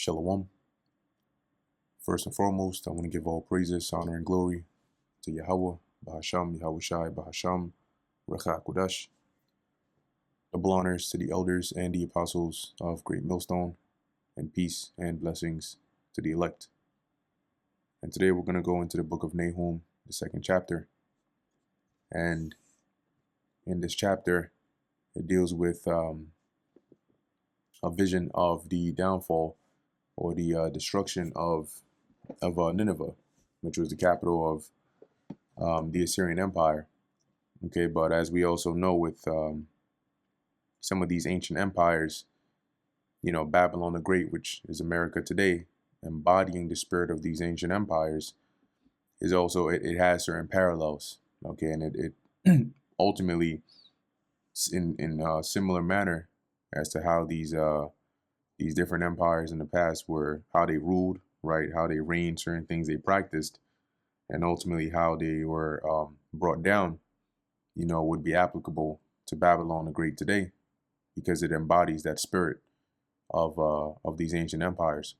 Shalom. First and foremost, I want to give all praises, honor, and glory to Yahweh, Bahasham, Yahushai, Bahasham, Recha Kodash. Double honors to the elders and the apostles of Great Millstone, and peace and blessings to the elect. And today we're going to go into the book of Nahum, the second chapter. And in this chapter, it deals with a vision of the downfall or the destruction of Nineveh, which was the capital of the Assyrian Empire. Okay, but as we also know with some of these ancient empires, Babylon the Great, which is America today, embodying the spirit of these ancient empires, is also, it has certain parallels. Okay, and it ultimately, in a similar manner as to how these different empires in the past were, how they ruled, right, how they reigned, certain things they practiced, and ultimately how they were brought down, would be applicable to Babylon the Great today, because it embodies that spirit of these ancient empires.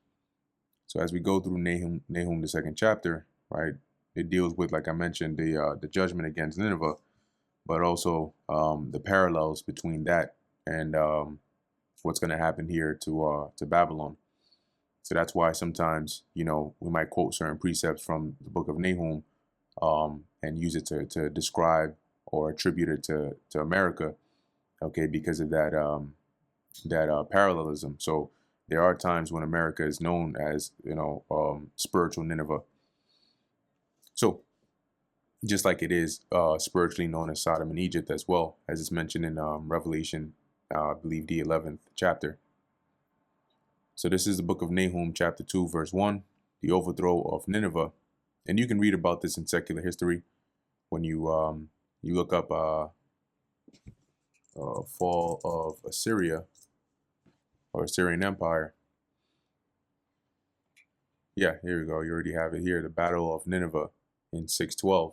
So as we go through Nahum the second chapter, right, it deals with, like I mentioned, the judgment against Nineveh, but also the parallels between that and what's going to happen here to Babylon. So that's why sometimes, we might quote certain precepts from the book of Nahum and use it to describe or attribute it to America, okay, because of that parallelism. So there are times when America is known as, spiritual Nineveh. So just like it is spiritually known as Sodom and Egypt as well, as it's mentioned in Revelation, I believe the 11th chapter. So this is the book of Nahum, chapter 2, verse 1, the overthrow of Nineveh. And you can read about this in secular history when you look up fall of Assyria or Assyrian Empire. Yeah, here we go. You already have it here, the Battle of Nineveh in 612.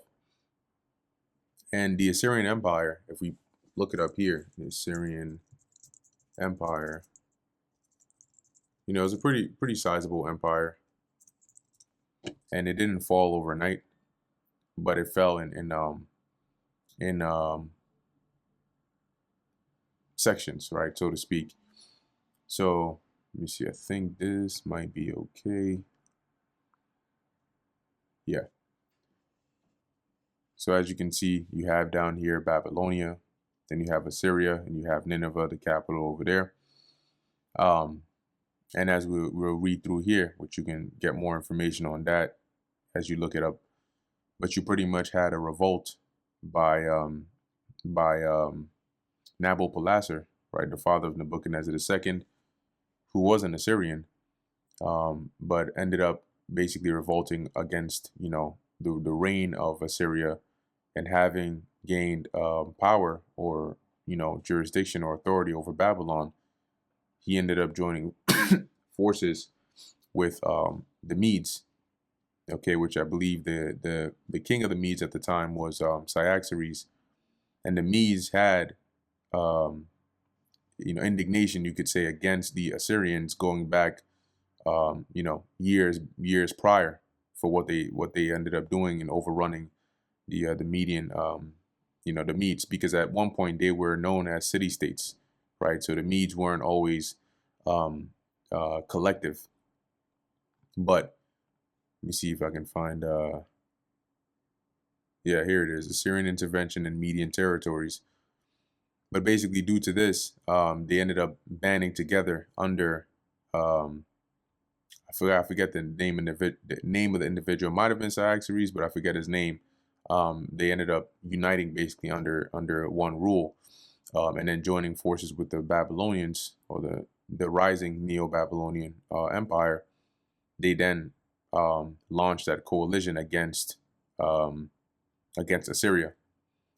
And the Assyrian Empire, if we look it up here, the Assyrian Empire, it's a pretty sizable empire, and it didn't fall overnight, but it fell in sections, right, so to speak. So let me see. I think this might be okay. Yeah. So as you can see, you have down here Babylonia, then you have Assyria, and you have Nineveh, the capital over there. And as we'll read through here, which you can get more information on that as you look it up. But you pretty much had a revolt by Nabopolassar, right, the father of Nebuchadnezzar II, who was an Assyrian, but ended up basically revolting against, the reign of Assyria, and having gained power or, jurisdiction or authority over Babylon. He ended up joining forces with the Medes, okay, which I believe the king of the Medes at the time was Cyaxares, and the Medes had indignation, you could say, against the Assyrians going back years prior, for what they ended up doing and overrunning the Median the Medes, because at one point they were known as city states, right? So the Medes weren't always collective. But let me see if I can find yeah, here it is, Assyrian intervention in Median territories. But basically, due to this, they ended up banding together under I forget the name of the individual. Might have been Cyaxares, but I forget his name. They ended up uniting basically under one rule, and then joining forces with the Babylonians, or the rising Neo-Babylonian empire. They then launched that coalition against Assyria,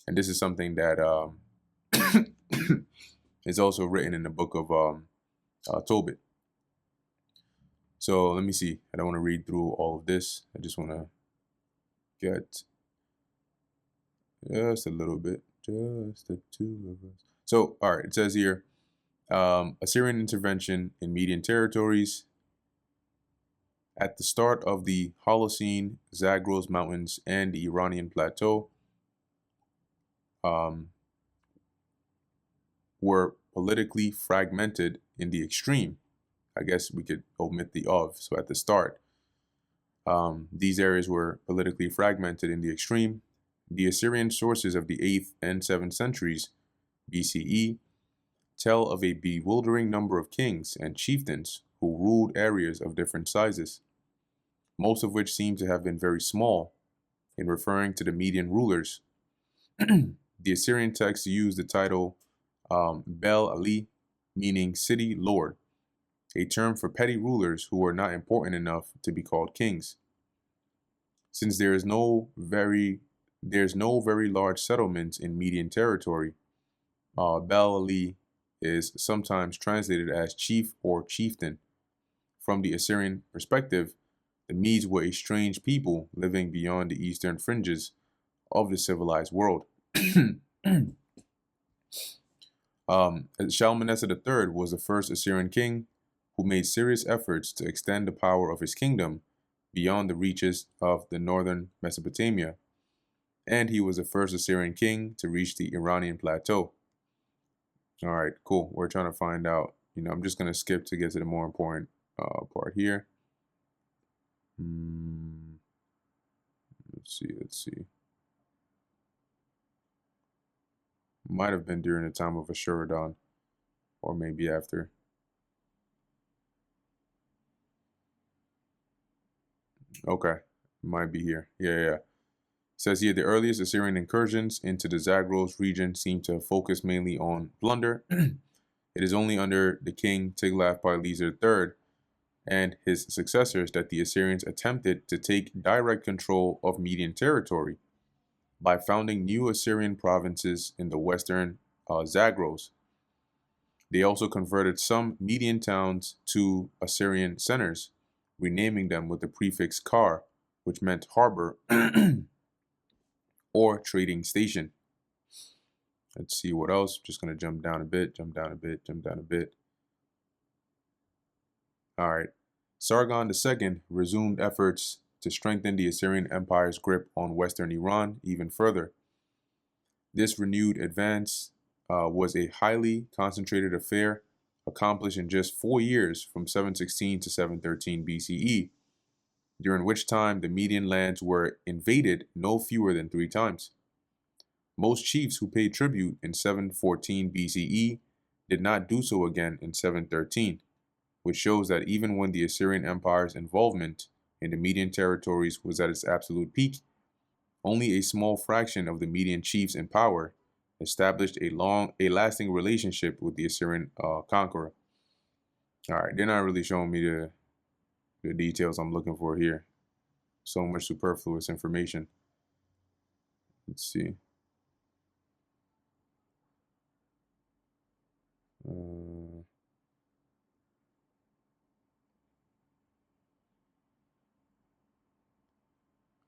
and this is something that is also written in the book of Tobit. So let me see. I don't want to read through all of this. I just want to get just a little bit, just the two of us. So, all right, it says here, Assyrian intervention in Median territories. At the start of the Holocene, Zagros Mountains and the Iranian Plateau um, were politically fragmented in the extreme. I guess we could omit the of. So at the start, these areas were politically fragmented in the extreme. The Assyrian sources of the 8th and 7th centuries BCE tell of a bewildering number of kings and chieftains who ruled areas of different sizes, most of which seem to have been very small. In referring to the Median rulers, the Assyrian texts use the title Bel Ali, meaning city lord, a term for petty rulers who were not important enough to be called kings. Since there's no very large settlements in Median territory, Bel Ali is sometimes translated as chief or chieftain. From the Assyrian perspective, the Medes were a strange people living beyond the eastern fringes of the civilized world. Shalmaneser III was the first Assyrian king who made serious efforts to extend the power of his kingdom beyond the reaches of the northern Mesopotamia, and he was the first Assyrian king to reach the Iranian plateau. All right, cool. We're trying to find out. I'm just going to skip to get to the more important part here. Let's see. Might have been during the time of Ashuradan, or maybe after. Okay, might be here. Yeah. It says here the earliest Assyrian incursions into the Zagros region seem to have focused mainly on plunder. It is only under the king Tiglath-Pileser III and his successors that the Assyrians attempted to take direct control of Median territory by founding new Assyrian provinces in the western Zagros. They also converted some Median towns to Assyrian centers, renaming them with the prefix Kar, which meant harbor or trading station. Let's see what else. Just going to jump down a bit. All right. Sargon II resumed efforts to strengthen the Assyrian Empire's grip on western Iran even further. This renewed advance was a highly concentrated affair accomplished in just 4 years from 716 to 713 BCE, during which time the Median lands were invaded no fewer than 3 times. Most chiefs who paid tribute in 714 BCE did not do so again in 713, which shows that even when the Assyrian Empire's involvement in the Median territories was at its absolute peak, only a small fraction of the Median chiefs in power established a lasting relationship with the Assyrian conqueror. All right, they're not really showing me the details I'm looking for here. So much superfluous information. Let's see.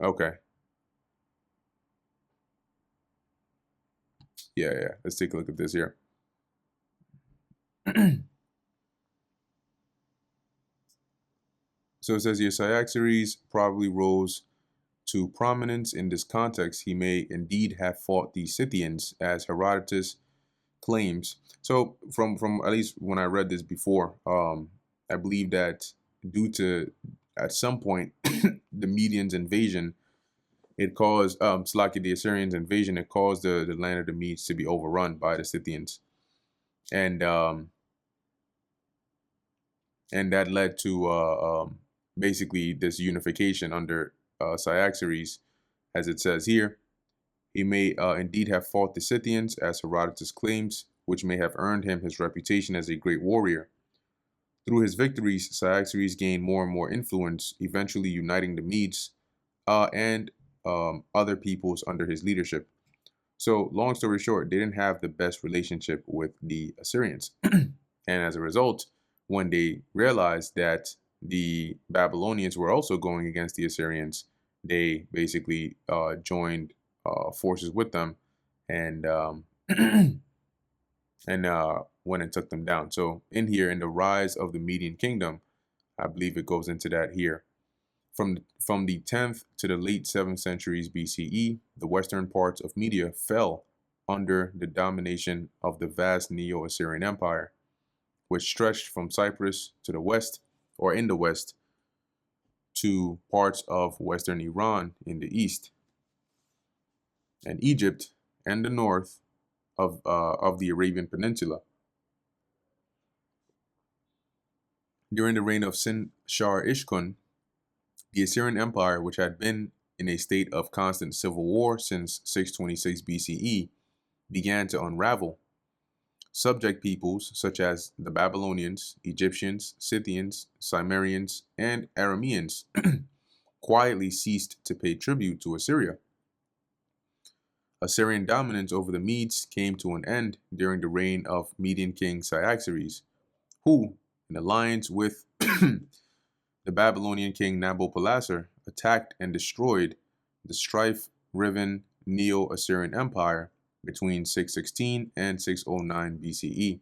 Okay. Yeah. Let's take a look at this here. So it says here, Cyaxares probably rose to prominence in this context. He may indeed have fought the Scythians, as Herodotus claims. So from at least when I read this before, I believe that due to at some point the Medians invasion, it caused the Assyrians invasion. It caused the land of the Medes to be overrun by the Scythians, and that led to basically this unification under Cyaxares, as it says here. He may indeed have fought the Scythians, as Herodotus claims, which may have earned him his reputation as a great warrior. Through his victories, Cyaxares gained more and more influence, eventually uniting the Medes and other peoples under his leadership. So, long story short, they didn't have the best relationship with the Assyrians. And as a result, when they realized that the Babylonians were also going against the Assyrians, they basically joined forces with them and went and took them down. So in here, in the rise of the Median kingdom, I believe it goes into that here. From the 10th to the late 7th centuries BCE, the western parts of Media fell under the domination of the vast Neo-Assyrian Empire, which stretched from Cyprus to the west, or in the west, to parts of western Iran in the east, and Egypt and the north of the Arabian Peninsula. During the reign of Sin-Shar-Ishkun, the Assyrian Empire, which had been in a state of constant civil war since 626 BCE, began to unravel. Subject peoples such as the Babylonians, Egyptians, Scythians, Cimmerians, and Arameans quietly ceased to pay tribute to Assyria. Assyrian dominance over the Medes came to an end during the reign of Median king Cyaxares, who, in alliance with the Babylonian king Nabopolassar, attacked and destroyed the strife-riven Neo-Assyrian Empire between 616 and 609 BCE.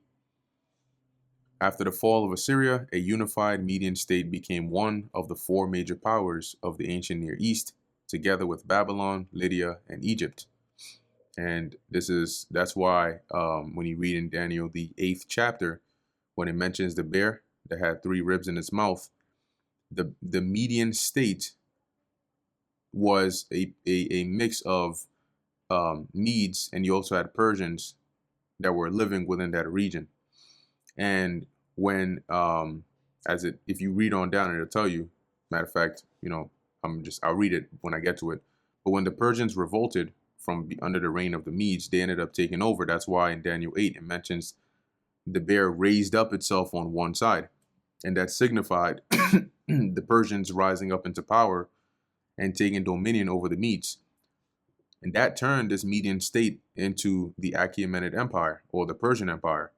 After the fall of Assyria, a unified Median state became one of the four major powers of the ancient Near East, together with Babylon, Lydia, and Egypt. And that's why when you read in Daniel, the 8th chapter, when it mentions the bear that had 3 ribs in its mouth, the Median state was a mix of Medes, and you also had Persians that were living within that region. And when if you read on down, it'll tell you, matter of fact, I'll read it when I get to it. But when the Persians revolted from under the reign of the Medes, they ended up taking over. That's why in Daniel 8 it mentions the bear raised up itself on one side, and that signified the Persians rising up into power and taking dominion over the Medes. And that turned this Median state into the Achaemenid Empire, or the Persian Empire.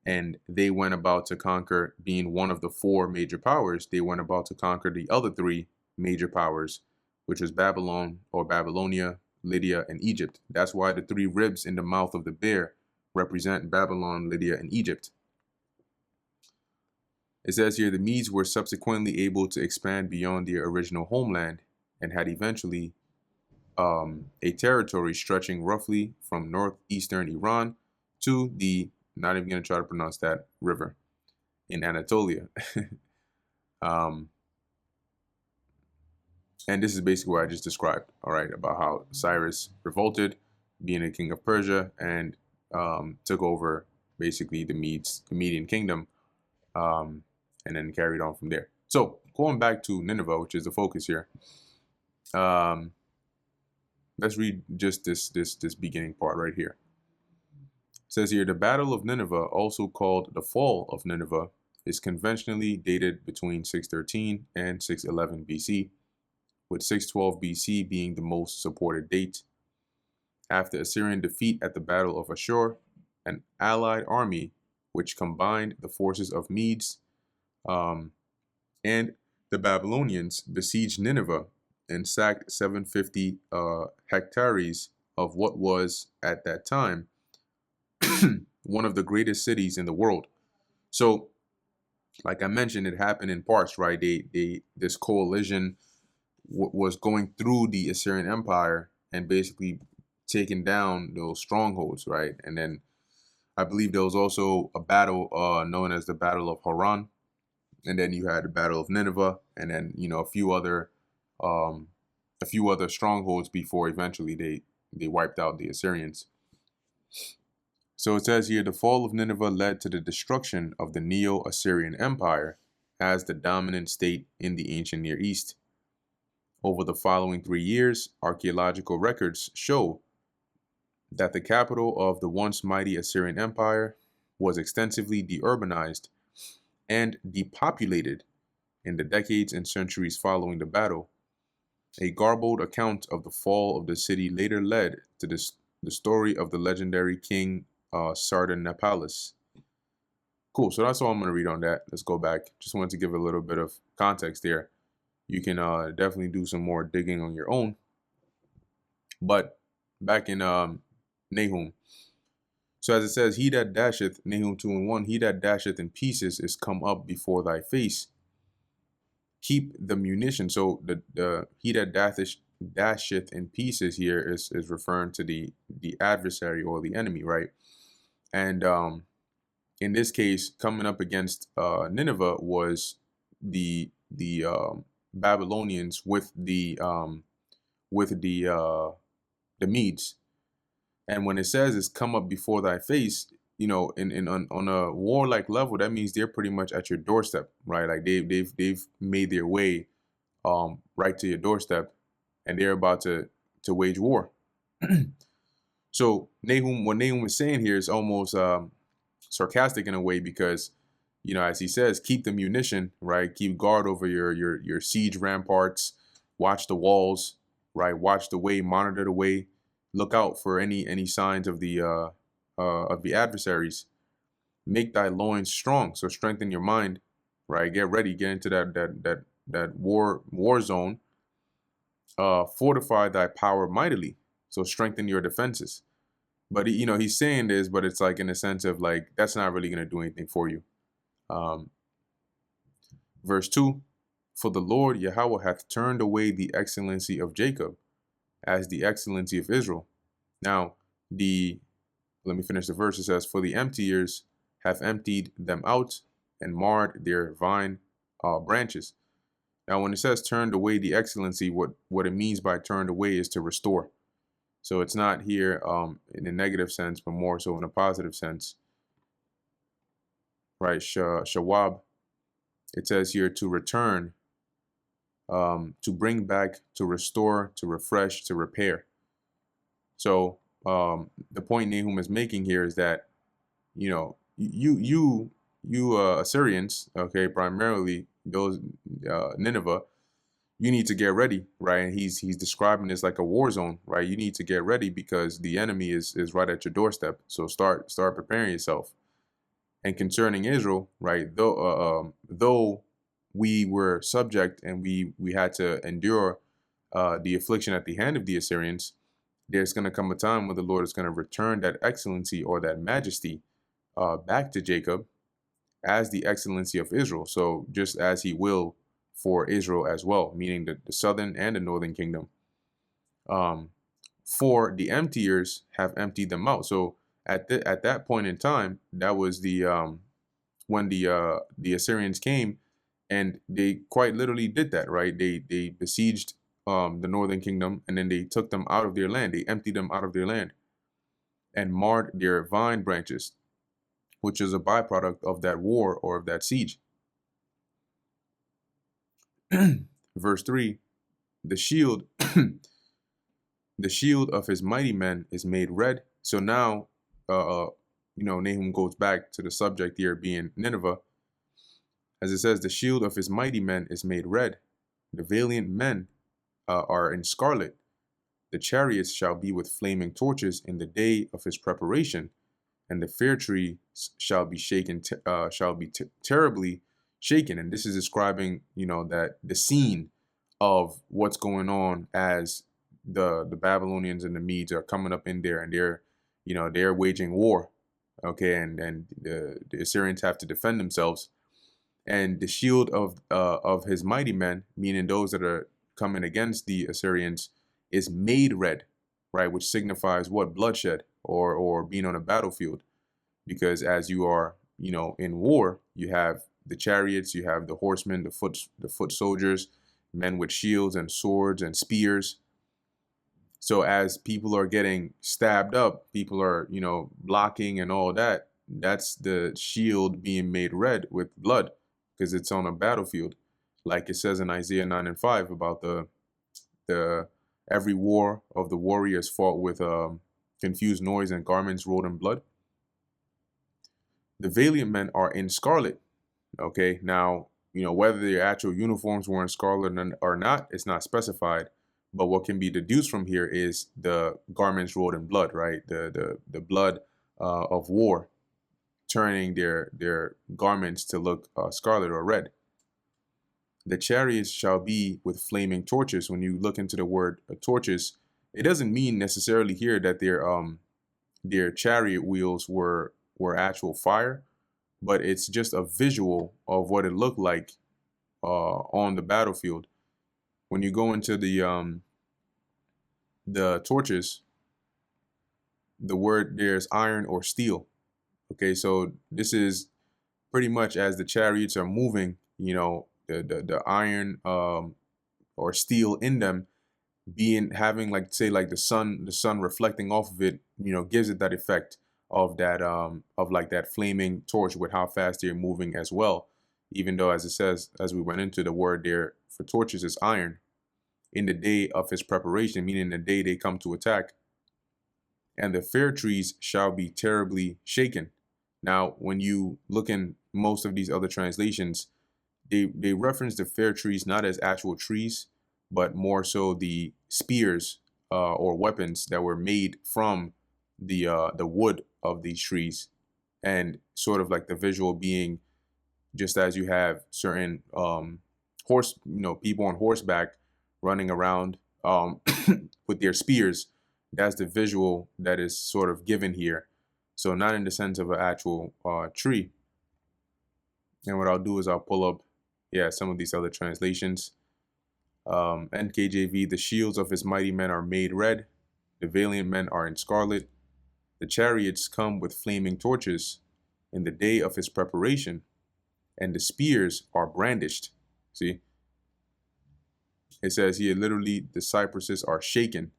And they went about to conquer, being one of the 4 major powers, they went about to conquer the other 3 major powers, which was Babylon, or Babylonia, Lydia, and Egypt. That's why the 3 ribs in the mouth of the bear represent Babylon, Lydia, and Egypt. It says here, the Medes were subsequently able to expand beyond their original homeland and had eventually a territory stretching roughly from northeastern Iran to the, not even going to try to pronounce that, river in Anatolia. And this is basically what I just described, all right, about how Cyrus revolted, being a king of Persia, and took over basically the Median kingdom, and then carried on from there. So going back to Nineveh, which is the focus here, let's read just this beginning part right here. It says here, the Battle of Nineveh, also called the Fall of Nineveh, is conventionally dated between 613 and 611 BC, with 612 BC being the most supported date. After Assyrian defeat at the Battle of Ashur, an allied army which combined the forces of Medes and the Babylonians besieged Nineveh and sacked 750 hectares of what was, at that time, one of the greatest cities in the world. So, like I mentioned, it happened in parts, right? This coalition was going through the Assyrian Empire and basically taking down those strongholds, right? And then I believe there was also a battle known as the Battle of Haran, and then you had the Battle of Nineveh, and then a few other strongholds before eventually they wiped out the Assyrians. So it says here, the fall of Nineveh led to the destruction of the Neo-Assyrian Empire as the dominant state in the ancient Near East. Over the following 3 years, archaeological records show that the capital of the once mighty Assyrian Empire was extensively deurbanized and depopulated in the decades and centuries following the battle. A garbled account of the fall of the city later led to the story of the legendary king Sardanapalus. Cool, so that's all I'm going to read on that. Let's go back. Just wanted to give a little bit of context there. You can definitely do some more digging on your own. But back in Nahum. So as it says, he that dasheth, Nahum 2:1, he that dasheth in pieces is come up before thy face. keep the munition. So the he that dasheth in pieces here is referring to the adversary or the enemy, right? And in this case, coming up against Nineveh was the Babylonians with the Medes. And when it says it's come up before thy face, in on a warlike level, that means they're pretty much at your doorstep, right? Like they've made their way right to your doorstep, and they're about to wage war. So what Nahum is saying here is almost sarcastic in a way, because as he says, keep the munition, right? Keep guard over your siege ramparts, watch the walls, right? Watch the way, monitor the way, look out for any signs of the adversaries. Make thy loins strong, so strengthen your mind, right? Get ready, get into that war zone. Fortify thy power mightily, so strengthen your defenses. But he's saying this, but it's like in a sense of like that's not really going to do anything for you. Verse 2, for the Lord Yahweh hath turned away the excellency of Jacob as the excellency of Israel. Now, let me finish the verse. It says, for the emptiers have emptied them out and marred their vine branches. Now, when it says turned away the excellency, what it means by turned away is to restore. So it's not here in a negative sense, but more so in a positive sense. Right, Shawab. It says here to return, to bring back, to restore, to refresh, to repair. So the point Nahum is making here is that, you Assyrians, okay, primarily those Nineveh, you need to get ready, right? And he's describing this like a war zone, right? You need to get ready because the enemy is right at your doorstep. So start preparing yourself. And concerning Israel, right? Though we were subject and we had to endure the affliction at the hand of the Assyrians, there's going to come a time when the Lord is going to return that excellency or that majesty back to Jacob as the excellency of Israel. So just as he will for Israel as well, meaning the southern and the northern kingdom. For the emptiers have emptied them out. So at that point in time, that was when the Assyrians came, and they quite literally did that, right? They besieged the northern kingdom, and then they took them out of their land. They emptied them out of their land and marred their vine branches, which is a byproduct of that war or of that siege. Verse 3, the shield the shield of his mighty men is made red. So now Nahum goes back to the subject here being Nineveh. As it says, the shield of his mighty men is made red. The valiant men are in scarlet. The chariots shall be with flaming torches in the day of his preparation, and the fair tree shall be shaken, terribly shaken. And this is describing, that the scene of what's going on as the Babylonians and the Medes are coming up in there, and they're waging war. Okay, and the Assyrians have to defend themselves. And the shield of his mighty men, meaning those that are coming against the Assyrians, is made red, right? Which signifies what? Bloodshed or being on a battlefield. Because as you are, in war, you have the chariots, you have the horsemen, the foot soldiers, men with shields and swords and spears. So as people are getting stabbed up, people are, blocking and all that. That's the shield being made red with blood, because it's on a battlefield, like it says in Isaiah 9:5 about the every war of the warriors fought with confused noise and garments rolled in blood. The valiant men are in scarlet. Okay, now whether their actual uniforms were in scarlet or not, it's not specified. But what can be deduced from here is the garments rolled in blood, right? The blood of war, turning their garments to look scarlet or red. The chariots shall be with flaming torches. When you look into the word torches, it doesn't mean necessarily here that their chariot wheels were actual fire, but it's just a visual of what it looked like on the battlefield. When you go into the torches, the word there's iron or steel. Okay, so this is pretty much as the chariots are moving, the iron or steel in them being having, like, say, like the sun reflecting off of it, gives it that effect of that of like that flaming torch with how fast they're moving as well. Even though, as it says, as we went into, the word there for torches is iron. In the day of his preparation, meaning the day they come to attack, and the fair trees shall be terribly shaken. Now, when you look in most of these other translations, they reference the fair trees not as actual trees, but more so the spears or weapons that were made from the wood of these trees, and sort of like the visual being, just as you have certain people on horseback running around with their spears. That's the visual that is sort of given here. So not in the sense of an actual tree. And what I'll do is I'll pull up, some of these other translations. NKJV, the shields of his mighty men are made red. The valiant men are in scarlet. The chariots come with flaming torches in the day of his preparation, and the spears are brandished. See? It says here, literally, the cypresses are shaken.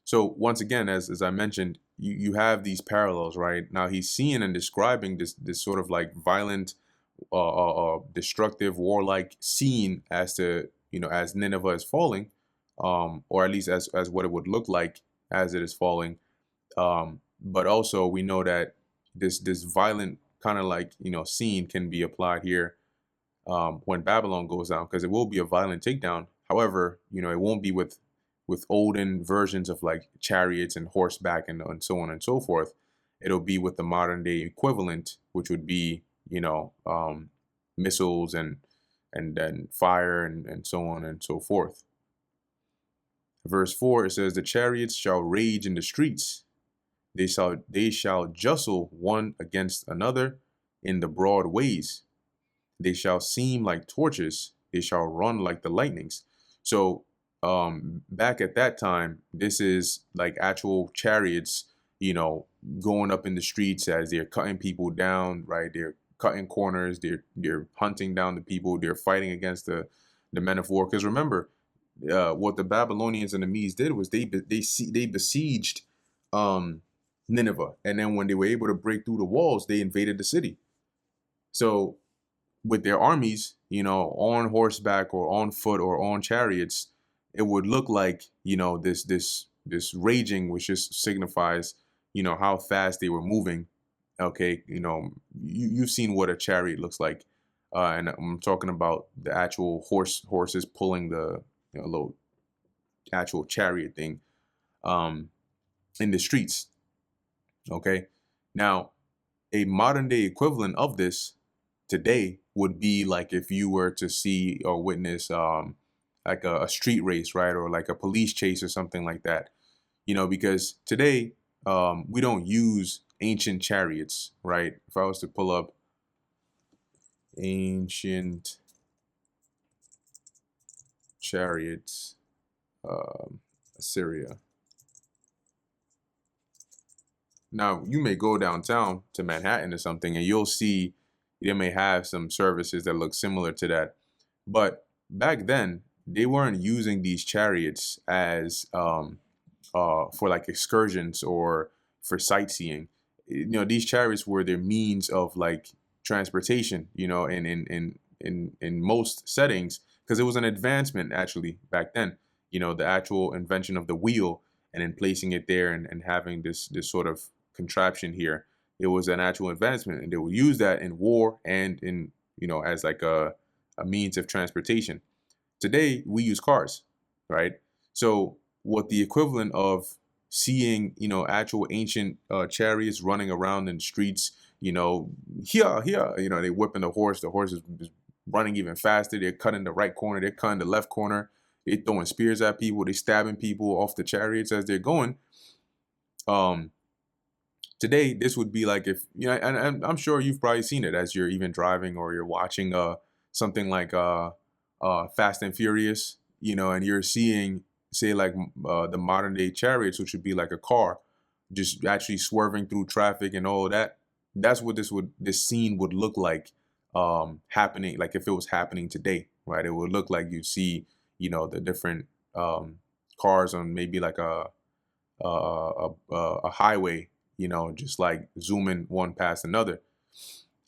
So once again, as I mentioned, you have these parallels, right? Now he's seeing and describing this sort of like violent, destructive, warlike scene as to, as Nineveh is falling, or at least as what it would look like as it is falling. But also we know that this violent kind of like, scene can be applied here when Babylon goes down, because it will be a violent takedown. However, it won't be with olden versions of like chariots and horseback and so on and so forth. It'll be with the modern day equivalent, which would be, missiles and then fire and so on and so forth. Verse 4, it says, the chariots shall rage in the streets. They shall jostle one against another in the broad ways. They shall seem like torches. They shall run like the lightnings. So back at that time, this is like actual chariots, going up in the streets as they're cutting people down, right? They're cutting corners. They're hunting down the people. They're fighting against the men of war. Because remember, what the Babylonians and the Medes did was they besieged Nineveh, and then when they were able to break through the walls, they invaded the city. So with their armies, on horseback or on foot or on chariots, it would look like, this raging, which just signifies, how fast they were moving. Okay, you've seen what a chariot looks like, and I'm talking about the actual horses pulling the little actual chariot thing in the streets. Okay, now a modern day equivalent of this today would be like if you were to see or witness like a street race, right? Or like a police chase or something like that, because today we don't use ancient chariots, right? If I was to pull up ancient chariots, Assyria. Now you may go downtown to Manhattan or something and you'll see they may have some services that look similar to that. But back then, they weren't using these chariots as for like excursions or for sightseeing. These chariots were their means of like transportation, in most settings, because it was an advancement actually back then, the actual invention of the wheel and then placing it there and having this sort of contraption here. It was an actual advancement, and they would use that in war and in, as like a means of transportation. Today, we use cars, right? So what the equivalent of seeing, actual ancient chariots running around in the streets, here, they whipping the horse is running even faster. They're cutting the right corner. They're cutting the left corner. They're throwing spears at people. They're stabbing people off the chariots as they're going. Today, this would be like if, and I'm sure you've probably seen it as you're even driving or you're watching something like Fast and Furious, and you're seeing, say, like the modern day chariots, which would be like a car, just actually swerving through traffic and all of that. That's what this scene would look like, happening, like if it was happening today, right? It would look like you see, the different cars on maybe like a highway, just like zooming one past another.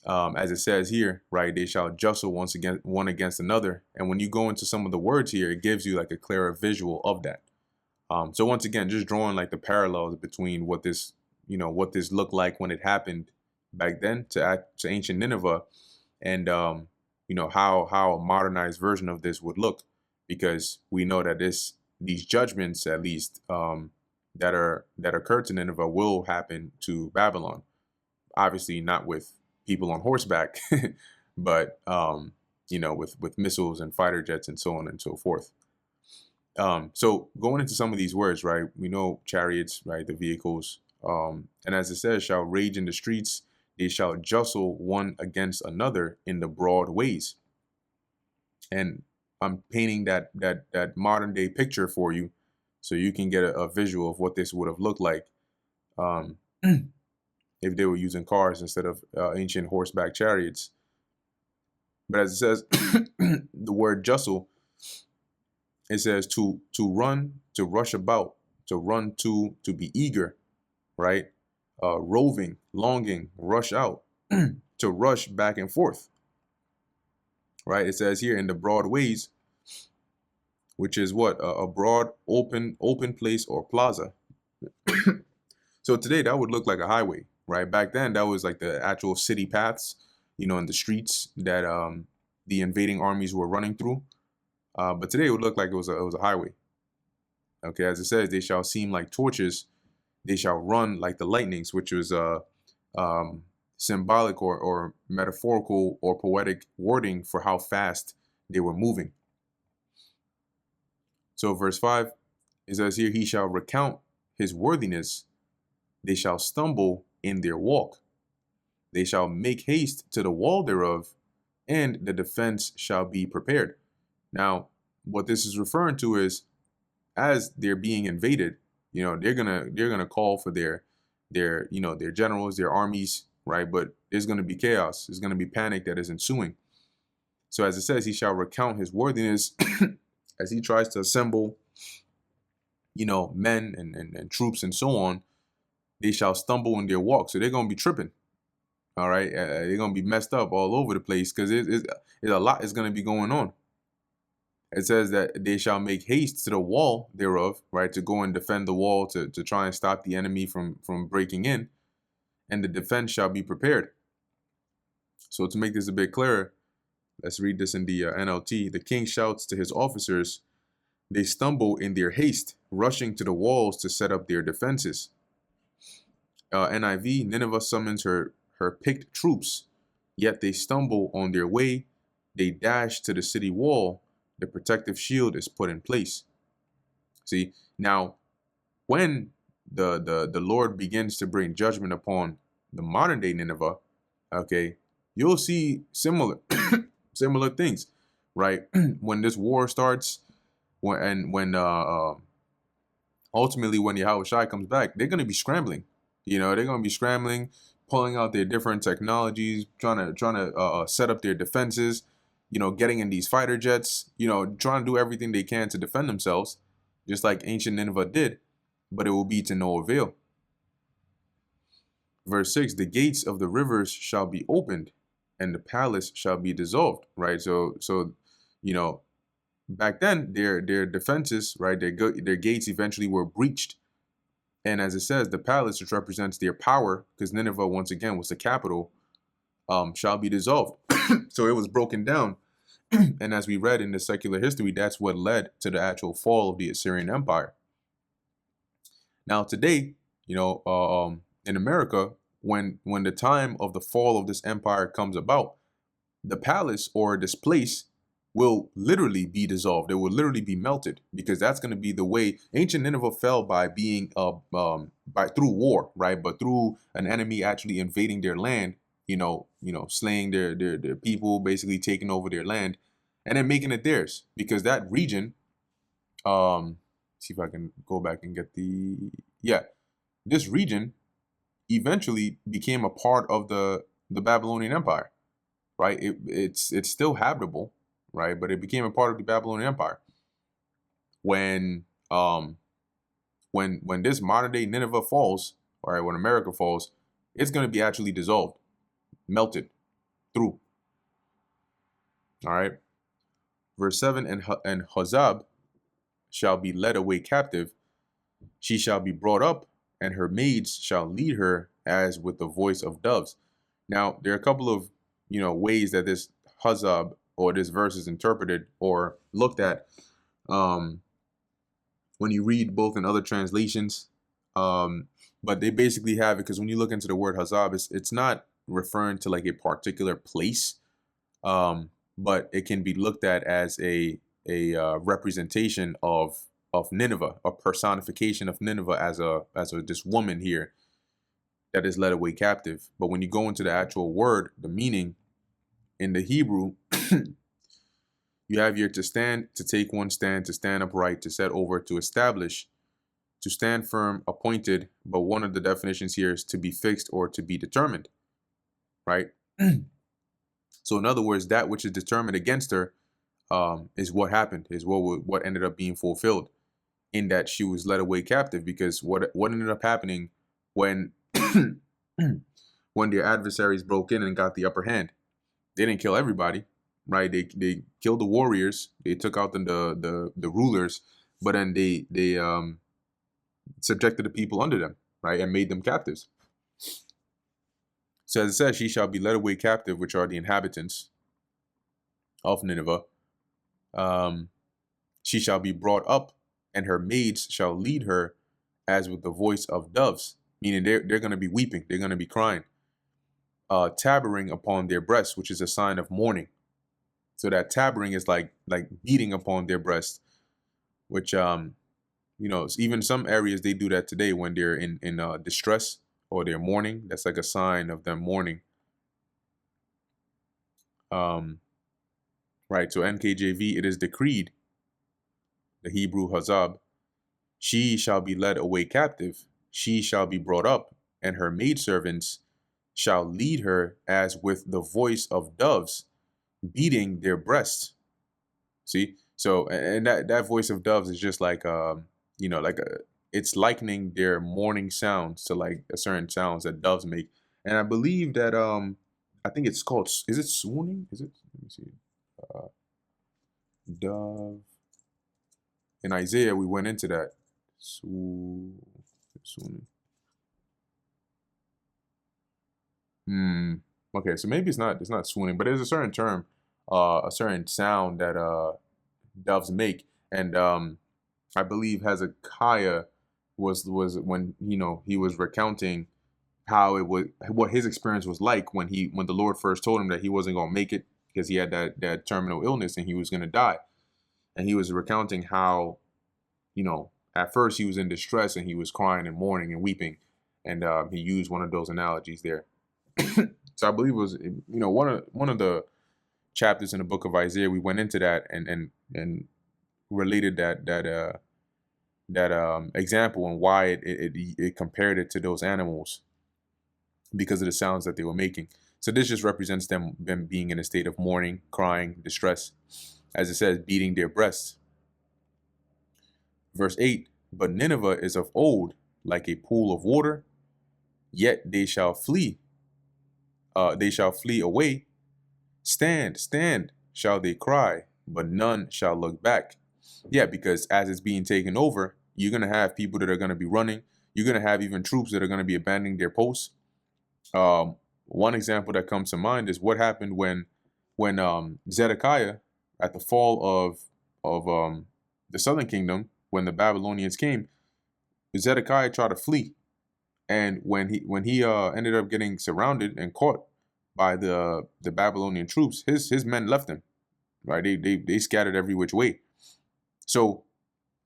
As it says here, right, they shall jostle one against another. And when you go into some of the words here, it gives you like a clearer visual of that. So once again, just drawing like the parallels between what this looked like when it happened back then to ancient Nineveh, and how a modernized version of this would look, because we know that these judgments, at least, that occurred to Nineveh, will happen to Babylon. Obviously, not with people on horseback, but with missiles and fighter jets and so on and so forth. So going into some of these words, right? We know chariots, right? The vehicles, and as it says, shall rage in the streets. They shall jostle one against another in the broad ways. And I'm painting that modern day picture for you, so you can get a visual of what this would have looked like if they were using cars instead of ancient horseback chariots. But as it says, the word jostle, it says to run, to rush about, to run to be eager, right? Roving, longing, rush out, to rush back and forth, right? It says here in the broad ways, which is what? A broad, open place or plaza. So today that would look like a highway, right? Back then that was like the actual city paths, in the streets that the invading armies were running through. But today it would look like it was a highway. Okay, as it says, they shall seem like torches, they shall run like the lightnings, which was symbolic or metaphorical or poetic wording for how fast they were moving. So verse 5, it says here, he shall recount his worthiness, they shall stumble in their walk, they shall make haste to the wall thereof, and the defense shall be prepared. Now, what this is referring to is, as they're being invaded, they're gonna call for their generals, their armies, right? But there's gonna be chaos. There's gonna be panic that is ensuing. So as it says, he shall recount his worthiness as he tries to assemble, men and troops and so on. They shall stumble in their walk. So they're gonna be tripping. All right, they're gonna be messed up all over the place because it's a lot is gonna be going on. It says that they shall make haste to the wall thereof, right, to go and defend the wall, to try and stop the enemy from breaking in, and the defense shall be prepared. So to make this a bit clearer, let's read this in the NLT. The king shouts to his officers, they stumble in their haste, rushing to the walls to set up their defenses. NIV, Nineveh summons her picked troops, yet they stumble on their way, they dash to the city wall, the protective shield is put in place. See, now, when the Lord begins to bring judgment upon the modern day Nineveh, okay, you'll see similar things, right? When this war starts, when ultimately when Yahushua comes back, they're gonna be scrambling. They're gonna be scrambling, pulling out their different technologies, trying to set up their defenses. Getting in these fighter jets, trying to do everything they can to defend themselves, just like ancient Nineveh did, but it will be to no avail. Verse 6, the gates of the rivers shall be opened, and the palace shall be dissolved, right? So back then, their defenses, right, their gates eventually were breached. And as it says, the palace, which represents their power, because Nineveh, once again, was the capital, shall be dissolved. So it was broken down. And as we read in the secular history, that's what led to the actual fall of the Assyrian Empire. Now today, in America, when the time of the fall of this empire comes about, the palace, or this place, will literally be dissolved. It will literally be melted, because that's going to be the way ancient Nineveh fell, by being by through war, right? But through an enemy actually invading their land, slaying their people, basically taking over their land, and then making it theirs. Because that region, see if I can go back and get this region eventually became a part of the Babylonian Empire, right? It's still habitable, right? But it became a part of the Babylonian Empire. When when this modern day Nineveh falls, all right, when America falls, it's going to be actually dissolved, melted through. All right. Verse 7, and Hozab shall be led away captive. She shall be brought up, and her maids shall lead her as with the voice of doves. Now, there are a couple of, ways that this Hozab, or this verse, is interpreted or looked at. When you read both in other translations, but they basically have it, because when you look into the word Hozab, it's not referring to like a particular place, but it can be looked at as a representation of Nineveh, a personification of Nineveh as this woman here that is led away captive. But when you go into the actual word, the meaning in the Hebrew, you have here to stand, to take one stand, to stand upright, to set over, to establish, to stand firm, appointed. But one of the definitions here is to be fixed or to be determined, right? So in other words, that which is determined against her is what happened, is what ended up being fulfilled, in that she was led away captive. Because what ended up happening when when their adversaries broke in and got the upper hand, they didn't kill everybody, right? They killed the warriors, they took out the rulers, but then they subjected the people under them, right, and made them captives. So as it says, she shall be led away captive, which are the inhabitants of Nineveh. She shall be brought up, and her maids shall lead her as with the voice of doves, meaning they're going to be weeping, they're going to be crying, tabering upon their breasts, which is a sign of mourning. So that tabering is like beating upon their breast, which even some areas they do that today when they're in distress or they're mourning. That's like a sign of them mourning. Right. So NKJV, it is decreed, the Hebrew Hazab, she shall be led away captive, she shall be brought up, and her maidservants shall lead her as with the voice of doves, beating their breasts. See? So, and that voice of doves is just like, it's likening their mourning sounds to like a certain sounds that doves make. And I believe that, I think it's called, is it swooning? Is it? Let me see. Dove. In Isaiah, we went into that. Swooning. Okay, so maybe it's not swooning, but there's a certain term, a certain sound that doves make. And I believe Hezekiah was when he was recounting how it was, what his experience was like when the Lord first told him that he wasn't gonna make it, because he had that terminal illness and he was gonna die. And he was recounting how, at first he was in distress and he was crying and mourning and weeping, and he used one of those analogies there. So I believe it was, one of the chapters in the book of Isaiah, we went into that and related that example and why it compared it to those animals because of the sounds that they were making. So this just represents them being in a state of mourning, crying, distress, as it says, beating their breasts. Verse 8, but Nineveh is of old like a pool of water, yet they shall flee. They shall flee away. Stand, stand, shall they cry, but none shall look back. Yeah, because as it's being taken over, you're going to have people that are going to be running. You're going to have even troops that are going to be abandoning their posts. One example that comes to mind is what happened when Zedekiah, at the fall of the southern kingdom, when the Babylonians came, Zedekiah tried to flee. And when he ended up getting surrounded and caught by the Babylonian troops, his men left him. right? They scattered every which way. So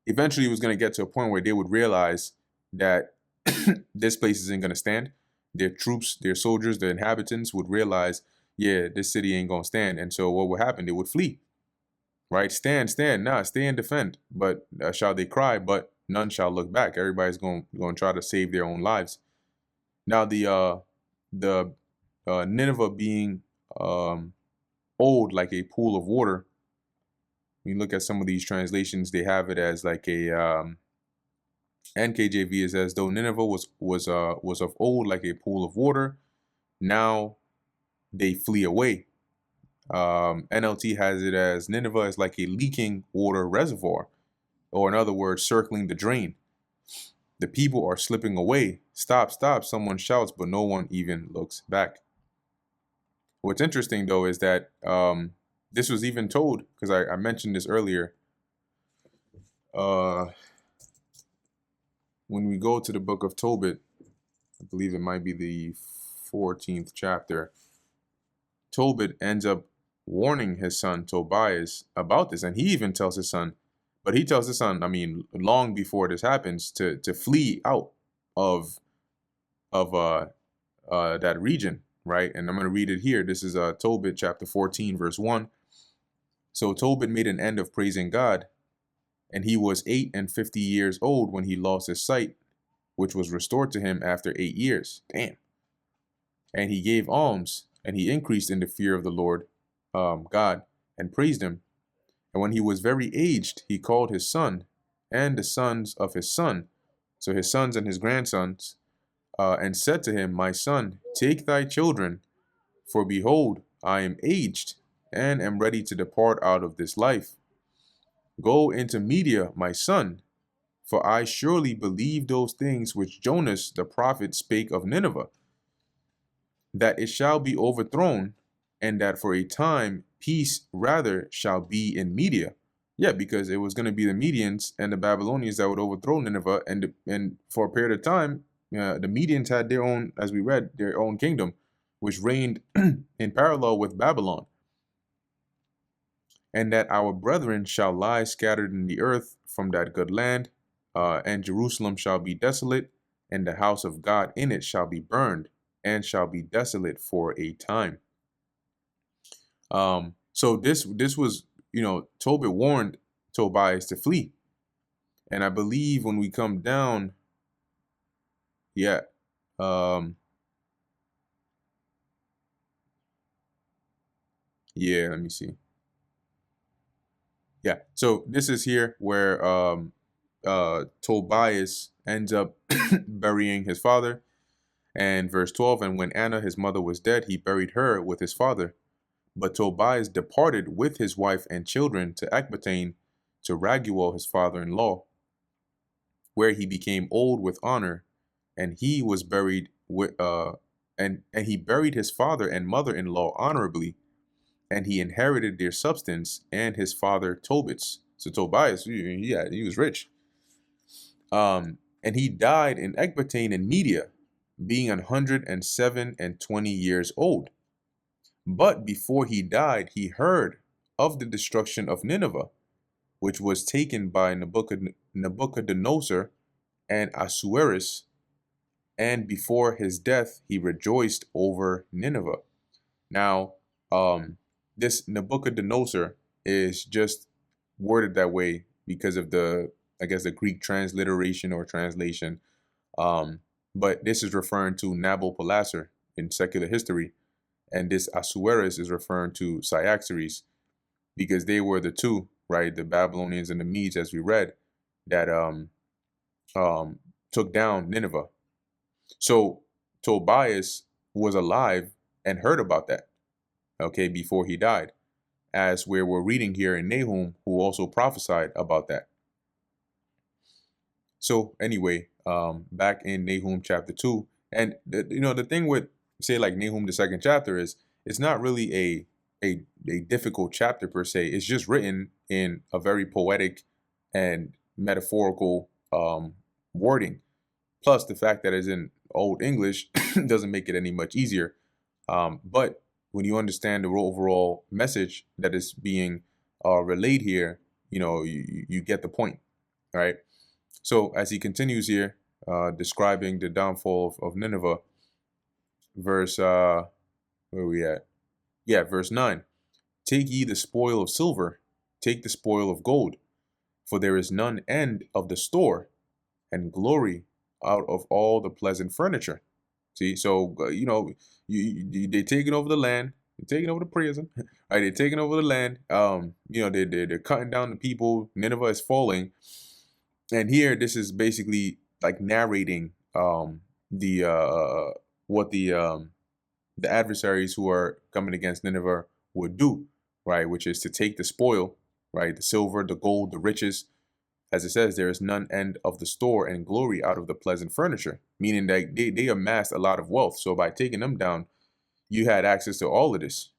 eventually it was going to get to a point where they would realize that this place isn't going to stand. Their troops, their soldiers, the inhabitants would realize, yeah, this city ain't going to stand. And so what would happen? They would flee, right? Stand, stay and defend. But shall they cry, but none shall look back. Everybody's going to try to save their own lives. Now the Nineveh being old like a pool of water. When you look at some of these translations, they have it as like a NKJV is as though Nineveh was of old like a pool of water. Now they flee away. NLT has it as Nineveh is like a leaking water reservoir, or in other words, circling the drain. The people are slipping away. Stop, stop, someone shouts, but no one even looks back. What's interesting, though, is that this was even told, because I mentioned this earlier. When we go to the book of Tobit, I believe it might be the 14th chapter, Tobit ends up warning his son Tobias about this. And he even tells his son, but he tells his son, I mean, long before this happens, to flee out of that region, right? And I'm going to read it here. This is Tobit chapter 14, verse 1. So Tobit made an end of praising God, and he was 58 years old when he lost his sight, which was restored to him after 8 years. Damn. And he gave alms, and he increased in the fear of the Lord God, and praised him. And when he was very aged, he called his son and the sons of his son, so his sons and his grandsons, and said to him, My son, take thy children, for behold, I am aged, and am ready to depart out of this life. Go into Media, my son, for I surely believe those things which Jonas the prophet spake of Nineveh, that it shall be overthrown, and that for a time peace rather shall be in Media. Yeah, because it was going to be the Medians and the Babylonians that would overthrow Nineveh, and for a period of time, the Medians had their own, as we read, their own kingdom, which reigned in parallel with Babylon. And that our brethren shall lie scattered in the earth from that good land, and Jerusalem shall be desolate, and the house of God in it shall be burned, and shall be desolate for a time. So this was, Tobit warned Tobias to flee. And I believe when we come down, yeah, let me see. Yeah, so this is here where Tobias ends up burying his father. And verse 12, and when Anna, his mother, was dead, he buried her with his father. But Tobias departed with his wife and children to Ecbatane, to Raguel, his father-in-law, where he became old with honor, and he was buried with and he buried his father and mother-in-law honorably, and he inherited their substance and his father Tobit's. So Tobias, he was rich. And he died in Ecbatane in Media, being 107 and 20 years old. But before he died, he heard of the destruction of Nineveh, which was taken by Nebuchadnezzar and Ahasuerus, and before his death, he rejoiced over Nineveh. Now, this Nebuchadnezzar is just worded that way because of the Greek transliteration or translation. But this is referring to Nabopolassar in secular history, and this Ahasuerus is referring to Cyaxares, because they were the two, right? The Babylonians and the Medes, as we read, that took down Nineveh. So Tobias was alive and heard about that, okay, before he died, as we're reading here in Nahum, who also prophesied about that. So anyway, back in Nahum chapter 2, and the thing with, say, like Nahum the second chapter is, it's not really a difficult chapter per se. It's just written in a very poetic and metaphorical wording. Plus the fact that it's in Old English doesn't make it any much easier. But when you understand the overall message that is being relayed here, you get the point, right? So as he continues here, describing the downfall of Nineveh, verse where are we at? Yeah, verse 9. Take ye the spoil of silver, take the spoil of gold, for there is none end of the store, and glory out of all the pleasant furniture. See, so they're taking over the land, they're taking over the prison, right? They're taking over the land. They're cutting down the people. Nineveh is falling, and here this is basically like narrating the what the adversaries who are coming against Nineveh would do, right? Which is to take the spoil, right? The silver, the gold, the riches. As it says, there is none end of the store and glory out of the pleasant furniture, meaning that they amassed a lot of wealth. So by taking them down, you had access to all of this.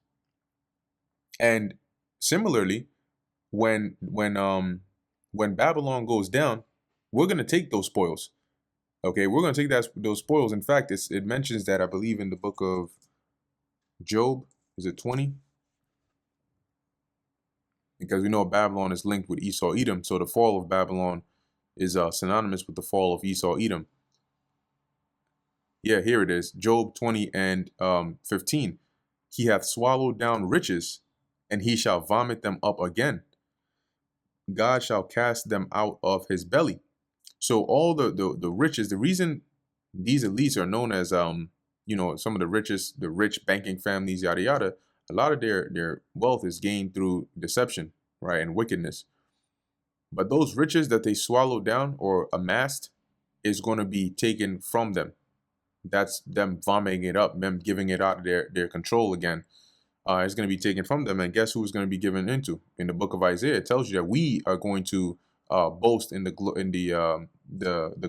And similarly, when Babylon goes down, we're gonna take those spoils. Okay, we're gonna take those spoils. In fact, it mentions that, I believe, in the book of Job. Is it 20? Because we know Babylon is linked with Esau Edom, so the fall of Babylon is synonymous with the fall of Esau Edom. Yeah, here it is. Job 20 and 15. He hath swallowed down riches, and he shall vomit them up again. God shall cast them out of his belly. So all the riches, the reason these elites are known as some of the richest, the rich banking families, yada yada, a lot of their wealth is gained through deception, right, and wickedness. But those riches that they swallowed down or amassed is going to be taken from them. That's them vomiting it up, them giving it out of their control again. It's going to be taken from them, and guess who's going to be given into? In the book of Isaiah, it tells you that we are going to boast in the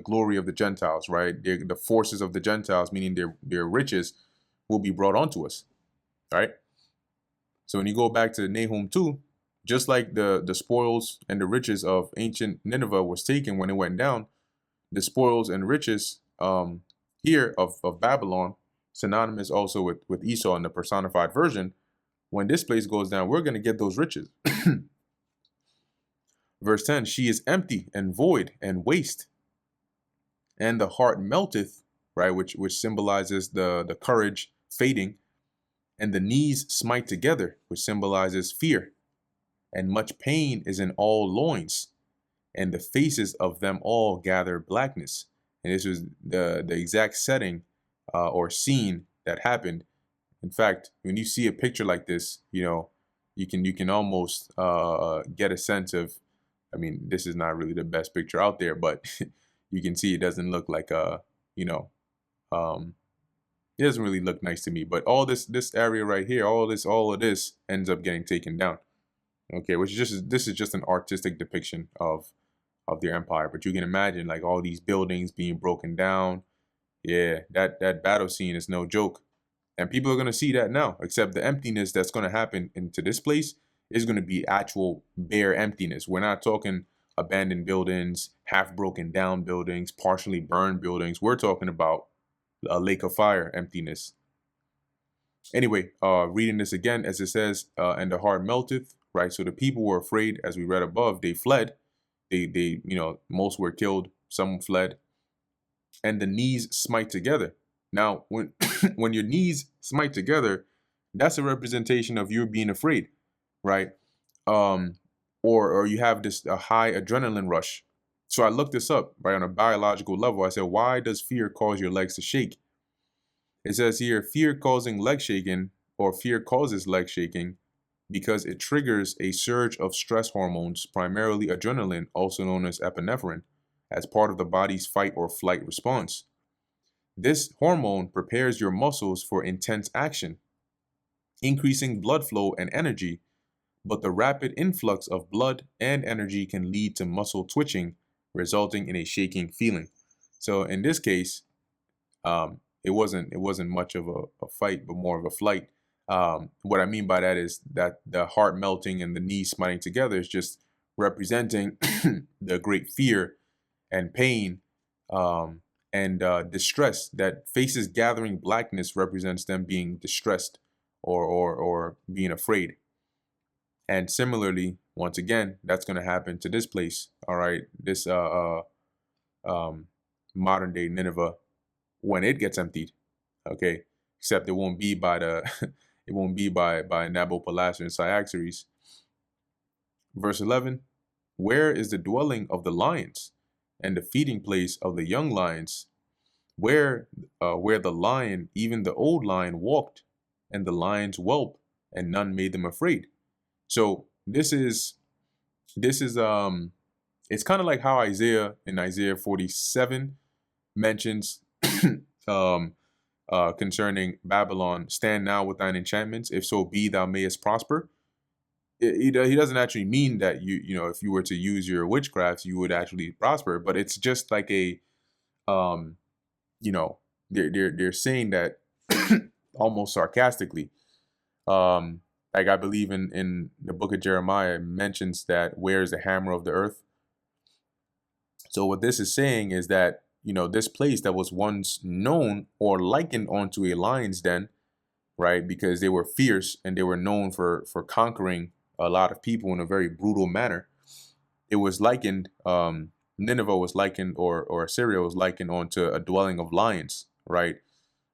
glory of the Gentiles, right? The forces of the Gentiles, meaning their riches, will be brought onto us, right? So when you go back to Nahum 2, just like the spoils and the riches of ancient Nineveh was taken when it went down, the spoils and riches here of Babylon, synonymous also with Esau in the personified version, when this place goes down, we're going to get those riches. Verse 10, she is empty and void and waste, and the heart melteth, right, which symbolizes the courage fading, and the knees smite together, which symbolizes fear, and much pain is in all loins, and the faces of them all gather blackness. And this was the exact setting or scene that happened. In fact, when you see a picture like this, you can almost get a sense of, I mean, this is not really the best picture out there, but you can see it doesn't look like it doesn't really look nice to me. But all this area right here, all of this ends up getting taken down. Okay, this is just an artistic depiction of their empire. But you can imagine like all these buildings being broken down. Yeah, that battle scene is no joke. And people are going to see that now, except the emptiness that's going to happen into this place is going to be actual bare emptiness. We're not talking abandoned buildings, half broken down buildings, partially burned buildings. We're talking about a lake of fire emptiness. Anyway, reading this again, as it says, and the heart melteth, right? So the people were afraid, as we read above, they fled. They most were killed, some fled, and the knees smite together. Now, when when your knees smite together, that's a representation of you being afraid, right? Or you have a high adrenaline rush. So I looked this up, right, on a biological level. I said, why does fear cause your legs to shake? It says here, fear causing leg shaking, or fear causes leg shaking because it triggers a surge of stress hormones, primarily adrenaline, also known as epinephrine, as part of the body's fight or flight response. This hormone prepares your muscles for intense action, increasing blood flow and energy, but the rapid influx of blood and energy can lead to muscle twitching, resulting in a shaking feeling. So in this case, it wasn't much of a fight, but more of a flight. What I mean by that is that the heart melting and the knees smiting together is just representing the great fear and pain and distress that faces gathering blackness represents them being distressed or being afraid. And similarly, once again, that's going to happen to this place. All right, this um, modern day Nineveh, when it gets emptied. Okay, except it won't be by the it won't be by Nabopolassar and Cyaxares. Verse 11: Where is the dwelling of the lions, and the feeding place of the young lions? Where the lion, even the old lion, walked, and the lions whelp, and none made them afraid. So this is it's kind of like how Isaiah in Isaiah 47 mentions um concerning Babylon, stand now with thine enchantments, if so be thou mayest prosper. He doesn't actually mean that if you were to use your witchcrafts, you would actually prosper, but it's just like a um you know they're saying that almost sarcastically. Like I believe in the book of Jeremiah, it mentions that where is the hammer of the earth. So what this is saying is that this place that was once known or likened onto a lion's den, right? Because they were fierce and they were known for conquering a lot of people in a very brutal manner. It was likened, Nineveh was likened, or Assyria was likened onto a dwelling of lions, right?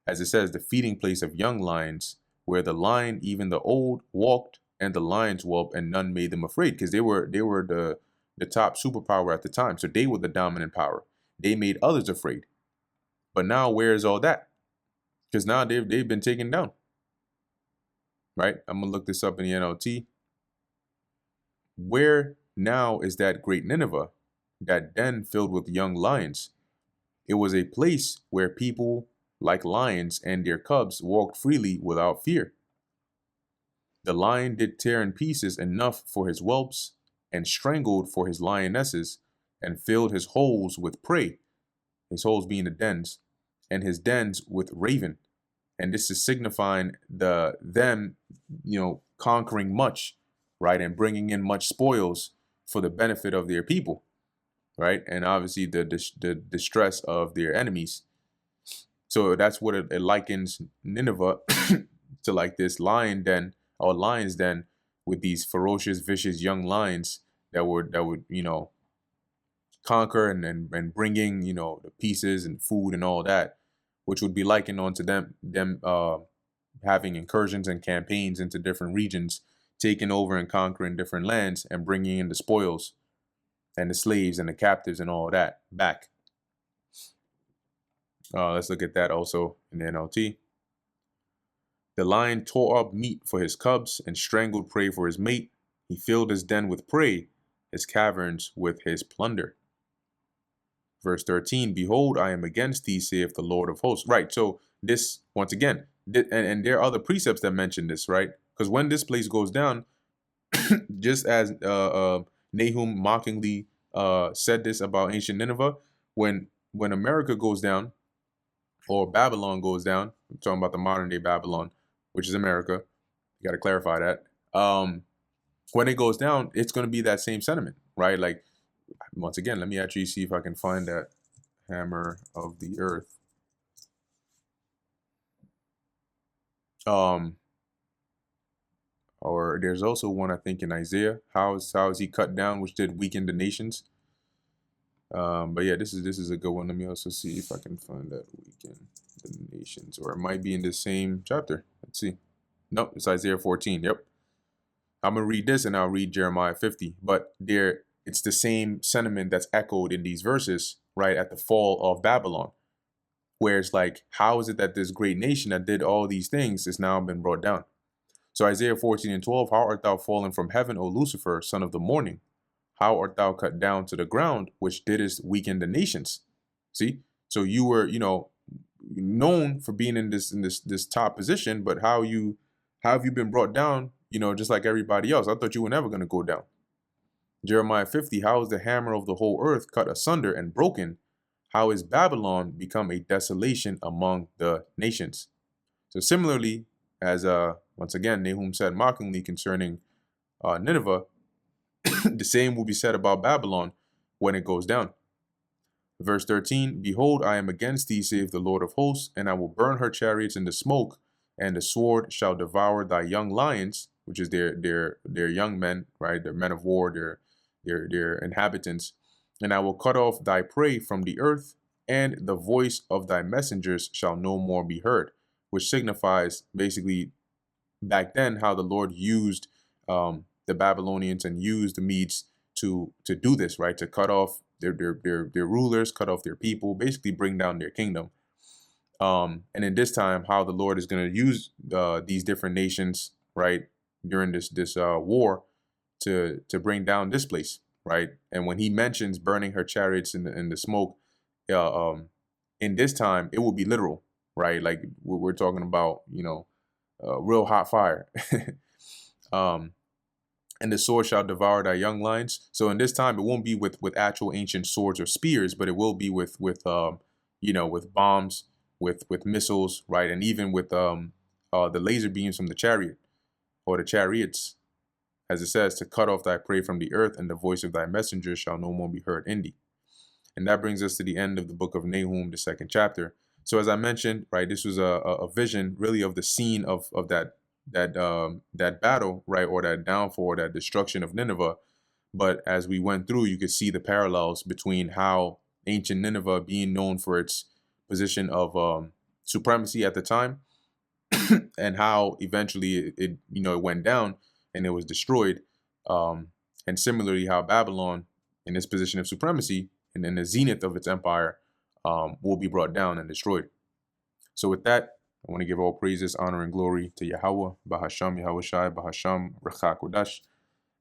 As it says, the feeding place of young lions, where the lion, even the old, walked, and the lions whelped, and none made them afraid, because they were the top superpower at the time. So they were the dominant power. They made others afraid. But now where is all that? Because now they've been taken down. Right? I'm gonna look this up in the NLT. Where now is that great Nineveh, that den filled with young lions? It was a place where people, like lions and their cubs, walked freely without fear. The lion did tear in pieces enough for his whelps, and strangled for his lionesses, and filled his holes with prey, his holes being the dens, and his dens with raven. And this is signifying them conquering much, right, and bringing in much spoils for the benefit of their people, right, and obviously the distress of their enemies. So that's what it likens Nineveh to, like this lion den or lion's den, with these ferocious, vicious young lions that would conquer and bringing the pieces and food and all that, which would be likened onto them having incursions and campaigns into different regions, taking over and conquering different lands, and bringing in the spoils and the slaves and the captives and all that back. Let's look at that also in the NLT. The lion tore up meat for his cubs and strangled prey for his mate. He filled his den with prey, his caverns with his plunder. Verse 13, behold, I am against thee, saith the Lord of hosts. Right, so this, once again, and there are other precepts that mention this, right? Because when this place goes down, just as Nahum mockingly said this about ancient Nineveh, when America goes down, or Babylon goes down, I'm talking about the modern day Babylon, which is America. You got to clarify that. When it goes down, it's going to be that same sentiment, right? Like, once again, let me actually see if I can find that hammer of the earth. Or there's also one, I think, in Isaiah. How is he cut down, which did weaken the nations? But yeah, this is a good one. Let me also see if I can find that weaken the nations, or it might be in the same chapter. Let's see. Nope, it's Isaiah 14. Yep. I'm gonna read this and I'll read Jeremiah 50. But it's the same sentiment that's echoed in these verses, right, at the fall of Babylon, where it's like, how is it that this great nation that did all these things has now been brought down? So Isaiah 14 and 12, how art thou fallen from heaven, O Lucifer, son of the morning? How art thou cut down to the ground, which didst weaken the nations? See, so you were, known for being in this top position, but how have you been brought down? Just like everybody else. I thought you were never going to go down. Jeremiah 50, how is the hammer of the whole earth cut asunder and broken? How is Babylon become a desolation among the nations? So similarly, as once again Nahum said mockingly concerning Nineveh, the same will be said about Babylon when it goes down. Verse 13, behold, I am against thee, saith the Lord of hosts, and I will burn her chariots in the smoke, and the sword shall devour thy young lions, which is their young men, right? Their men of war, their inhabitants. And I will cut off thy prey from the earth, and the voice of thy messengers shall no more be heard, which signifies basically back then how the Lord used the Babylonians and used the Medes to do this, right? To cut off their rulers, cut off their people, basically bring down their kingdom. And in this time, how the Lord is going to use these different nations, right, during this war to bring down this place, right? And when he mentions burning her chariots in the smoke, in this time it will be literal, right? Like we're talking about, real hot fire. um, and the sword shall devour thy young lions. So in this time, it won't be with actual ancient swords or spears, but it will be with bombs, with missiles, right, and even with the laser beams from the chariot or the chariots, as it says, to cut off thy prey from the earth, and the voice of thy messengers shall no more be heard in thee. And that brings us to the end of the book of Nahum, the 2nd chapter. So as I mentioned, right, this was a vision really of the scene of that battle, right, or that downfall, that destruction of Nineveh. But as we went through, you could see the parallels between how ancient Nineveh, being known for its position of supremacy at the time, and how eventually it went down and it was destroyed. And similarly, how Babylon, in its position of supremacy and in the zenith of its empire, will be brought down and destroyed. So with that, I want to give all praises, honor, and glory to Yahweh, Bahasham, Yahweh Shai, Bahasham, Rechak Kodash.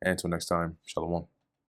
And until next time, Shalom.